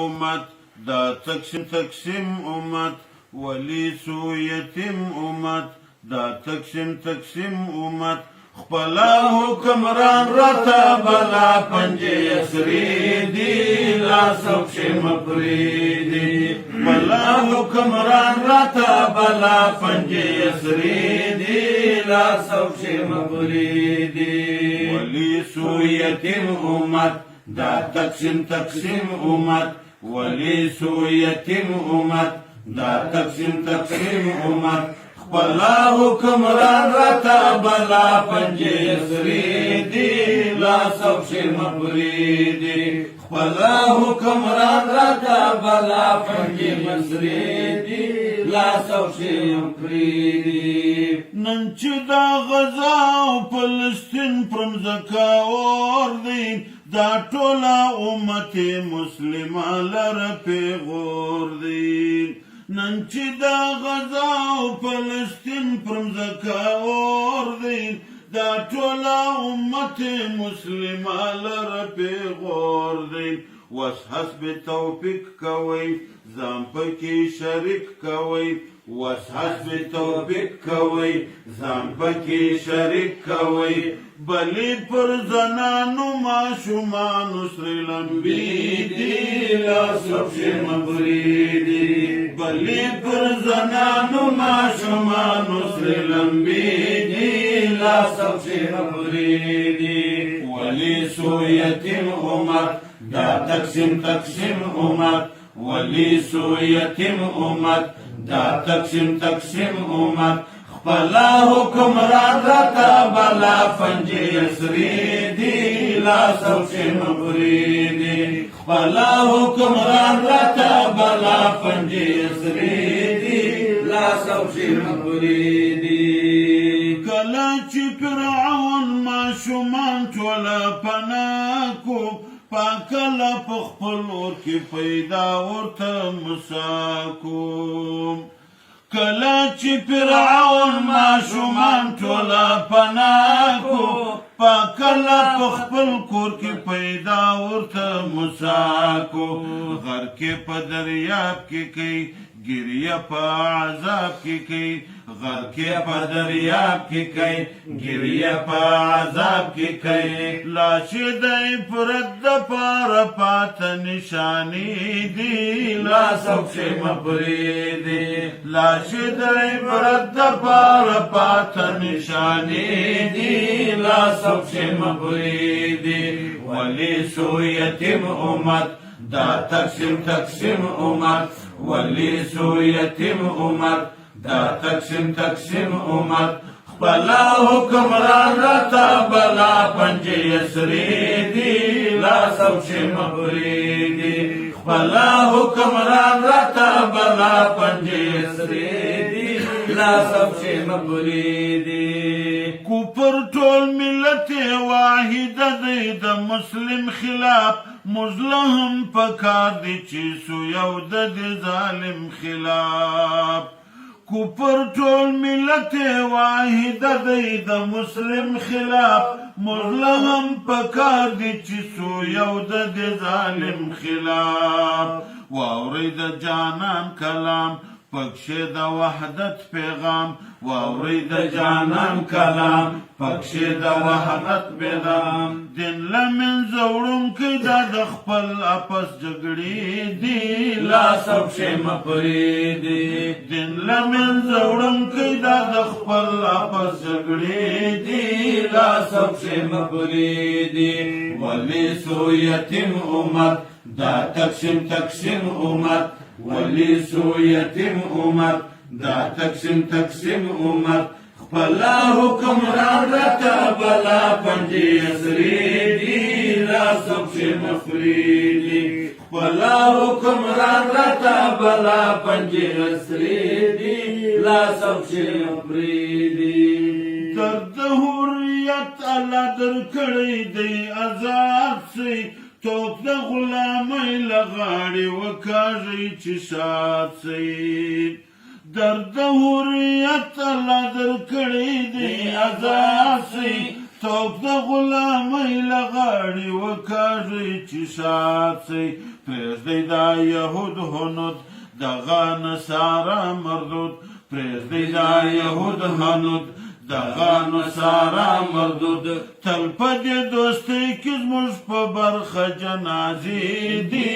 امت دا تقسیم امت ولی سو یتیم امت دا تقسیم امت خپلا حکمران رتا بلا پنجه اسری دی لا سوکش مپریدی خپلا حکمران رتا بلا پنجه اسری دی لا سوکش مپریدی ولی سو یتیم امت دا تقسیم امت ولی سو یتیم امت دا تقسیم امت خپلا حکمران رتا بلا پنجه سری دی لا سوکش مپریدی خپلا حکمران رتا بلا پنجه سری دی لا سوکش مپریدی نن چې دا غزا او فلسطین پرمځکه اور دی دا ټوله امت مسلمه لره پیغور دی نن چې دا غزا او فلسطین پرمځکه اور دی دا ټوله امت مسلمه لره پیغور دی وس حسب توفیق کوئ ځان پکې شریک کوئ وس حسب توفیق کوئ ځان پکې شریک کوئ بلی پر زنانو ماشومانو سری لمبی دی لا سوکش مپریدی بلی پر زنانو ماشومانو سری لمبی دی لا سوکش مپریدی ولی سو یتیم امت دا تقسیم امت ولی سو یتیم امت دا تقسیم امت خپلا حکمران رتا بلا پنجه اسری دی لا سوکش مپریدی خپلا حکمران رتا بلا پنجه اسری دی لا سوکش مپریدی کله چې فرعون ماشومان ټوله پناه کو پاکله په خپل اور کې پیدا ورته موسی کو کله چې فرعون ماشومان ټوله پناه کو پاکله په خپل کور کې پیدا ورته موسی کو غر کې په دریاب کې کوي ګریه په عذاب کې کوي غر کې په دریاب کې کوي ګریه په عذاب کې کوي لاش دی پرد دپاره پاته نشانې دي لا سوکش مپریدي لاش دی پرد دپاره پاته نشانې دي لا سوکش مپریدي ولی سو یتیم امت دا تقسیم امت ولی سو یتیم امت دا تقسیم امت خپلا حکمران رتا بلا پنجه اسری دی لا سوکش مپریدی خپلا حکمران رتا بلا پنجه اسری دی لا سوکش مپریدی کوپر ټول ملت واحد دی د مسلم خلاف مظلم پکار دی چې سو یو د ظالم خلاف کوپر ټول ملت واحد دی د مسلم خلاف مظلم پکار دی چې سو یو د ظالم خلاف واورئ د جانان کلام پکښې د وحدت پیغام واورئ د جانان کلام پکښې د وحدت پیغام دین له منځه وړونکی دا د خپل اپس جګړې دي لا سوکش مپریدي دین له منځه وړونکی دا د خپل اپس جګړې دي لا سوکش مپریدي ولی سو یتیم امت دا تقسیم امت ولی سو یتیم امت دا تقسیم امت خپلا حکمران رتا بلا پنجه اسری دی لا سوکش مپریدی خپلا حکمران رتا بلا پنجه اسری دی لا سوکش مپریدی درد حریت الله درکړی دی آزاد سی توپ د غلامۍ له غاړې وکاږئ چې شاد سئ درد حریت الله درکړی دی آزاد سئ څوک د غلامۍ له غاړې وکاږي چې شاد سي پرېږدئ دا یهود هنود دغه نصارا مردود پرېږدئ دا یهود هنود دغه نصارا مردود تل په دې دوستۍ کې زموږ په برخه جنازې دي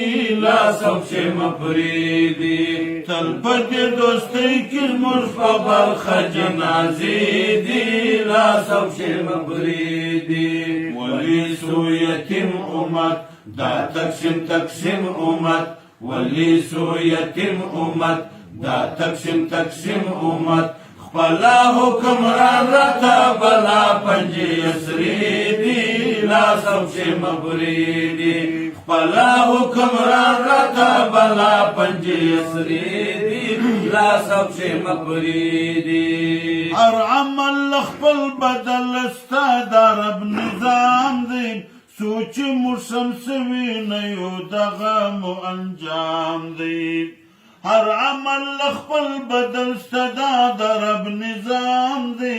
لاس او پښې مه پرېږدي تل په دې دوستۍ کې زموږ په برخه جنازې دي لاس او پښې مه پرېږدي ولي سو یتیم امت دا تقسیم امت ولي سو یتیم امت دا تقسیم امت خپلا حکمران راته بلا پنجې اسرې دي لاس او پښې مه پرېږدي خپلا حکمران راته بلا پنجې اسرې دي لاس او پښې مه پرېږدي هر عمل له خپل بدل ستا دا رب نظام دی سوچ موږ سم سوي نه یو دغه مو انجام دی هر عمل خپل بدل صدا د رب نظام دی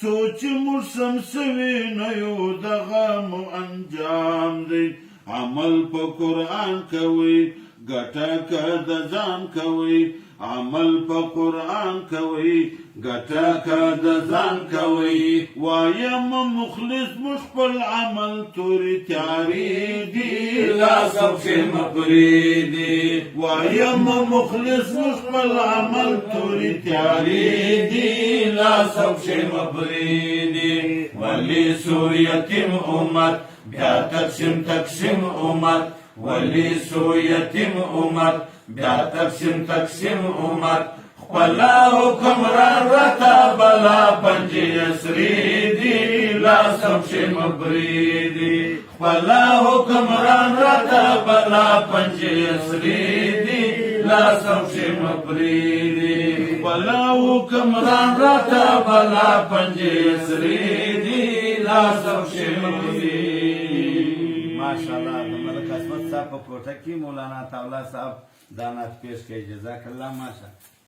سوچ موږ سم سوي نه یو دغه مو انجام دی عمل په قرآن کوئ ګټه که د ځان کوئ عمل په قرآن کوئ ګټه که د ځان کوئ وایم مخلص موږ خپل عمل تورې تیارې دي لاس او پښې مه پرېږدي وایم مخلص موږ خپل عمل تورې تیارې دي لاس او پښې مه پرېږدي ولي سو یتیم امت بیا تقسیم امت ولي سو یتیم امت بیا تقسیم امت خپلا حکمران راته بلا پنجې اسرې دي لاس او پښې مه پرېږدي خپلا حکمران راته بلا پنجې اسرې دي لاس او پښې مه پرېږدي خپلا حکمران راته بلا پنجې اسرې دي لاس او پښې مه پرېږدي ماشاءالله د ملک عصمت صاحب په کوټه کې مولانا طاوله صاحب دا نعت پیش کوي جزاک الله ماشاءالله